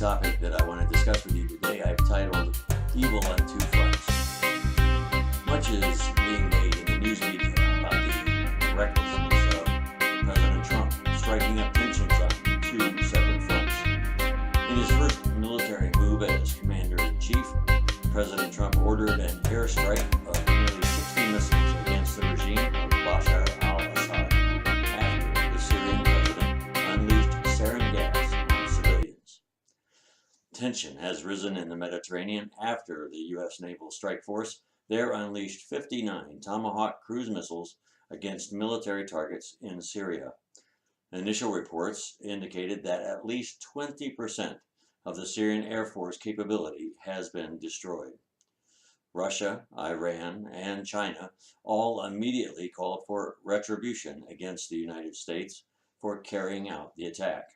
topic that I want to discuss with you today I've titled Evil on Two Fronts. Much is being made in the news media about the recklessness of President Trump striking up tensions on two separate fronts. In his first military move as Commander-in-Chief, President Trump ordered an airstrike of nearly 60 missiles against the regime of Bashar al-Assad after the Syrian president unleashed sarin gas on civilians. Tension has risen in the Mediterranean after the U.S. Naval Strike Force there unleashed 59 Tomahawk cruise missiles against military targets in Syria. Initial reports indicated that at least 20% of the Syrian Air Force capability has been destroyed. Russia, Iran, and China all immediately called for retribution against the United States for carrying out the attack.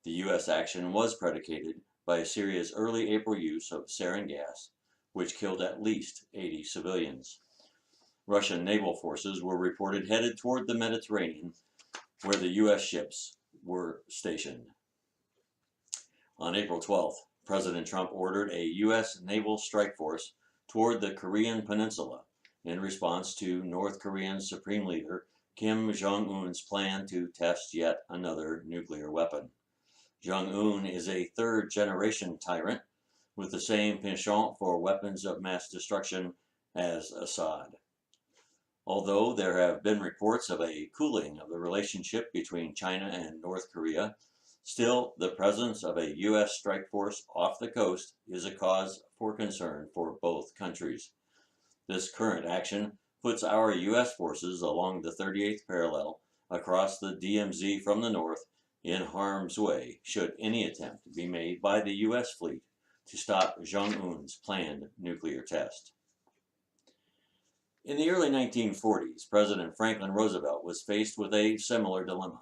The U.S. action was predicated by Syria's early April use of sarin gas, which killed at least 80 civilians. Russian naval forces were reported headed toward the Mediterranean, where the U.S. ships were stationed. On April 12th, President Trump ordered a U.S. naval strike force toward the Korean Peninsula in response to North Korean Supreme Leader Kim Jong-un's plan to test yet another nuclear weapon. Jong-un is a third-generation tyrant with the same penchant for weapons of mass destruction as Assad. Although there have been reports of a cooling of the relationship between China and North Korea, still, the presence of a U.S. strike force off the coast is a cause for concern for both countries. This current action puts our U.S. forces along the 38th parallel across the DMZ from the north in harm's way should any attempt be made by the U.S. fleet to stop Jong-un's planned nuclear test. In the early 1940s, President Franklin Roosevelt was faced with a similar dilemma.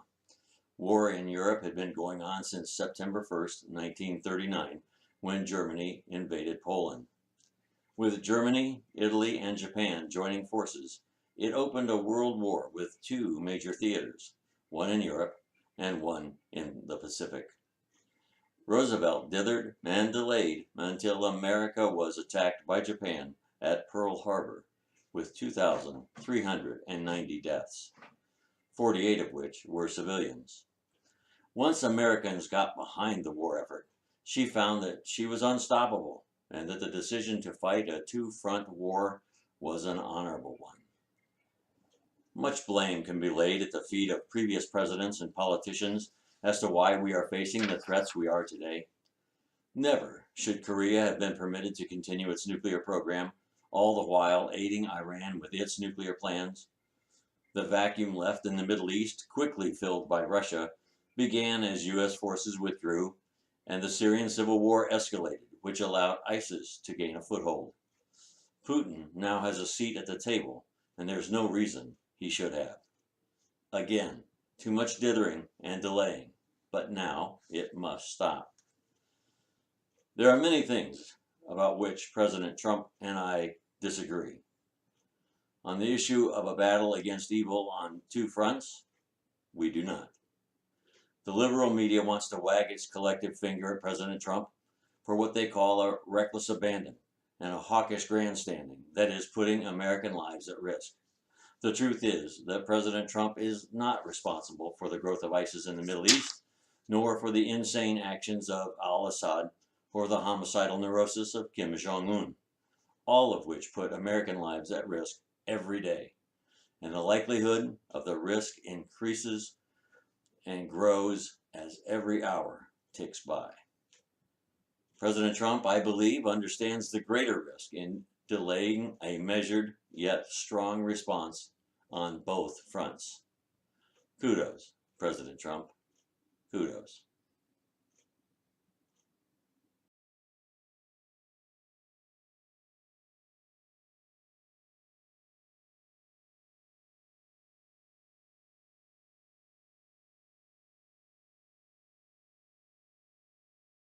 War in Europe had been going on since September 1st, 1939, when Germany invaded Poland. With Germany, Italy, and Japan joining forces, it opened a world war with two major theaters, one in Europe and one in the Pacific. Roosevelt dithered and delayed until America was attacked by Japan at Pearl Harbor, with 2,390 deaths, 48 of which were civilians. Once Americans got behind the war effort, she found that she was unstoppable and that the decision to fight a two-front war was an honorable one. Much blame can be laid at the feet of previous presidents and politicians as to why we are facing the threats we are today. Never should Korea have been permitted to continue its nuclear program, all the while aiding Iran with its nuclear plans. The vacuum left in the Middle East, quickly filled by Russia, began as U.S. forces withdrew, and the Syrian civil war escalated, which allowed ISIS to gain a foothold. Putin now has a seat at the table, and there's no reason he should have. Again, too much dithering and delaying, but now it must stop. There are many things about which President Trump and I disagree. On the issue of a battle against evil on two fronts, we do not. The liberal media wants to wag its collective finger at President Trump for what they call a reckless abandon and a hawkish grandstanding that is putting American lives at risk. The truth is that President Trump is not responsible for the growth of ISIS in the Middle East, nor for the insane actions of al-Assad or the homicidal neurosis of Kim Jong-un, all of which put American lives at risk every day. And the likelihood of the risk increases and grows as every hour ticks by. President Trump, I believe, understands the greater risk in delaying a measured yet strong response on both fronts. Kudos, President Trump. Kudos.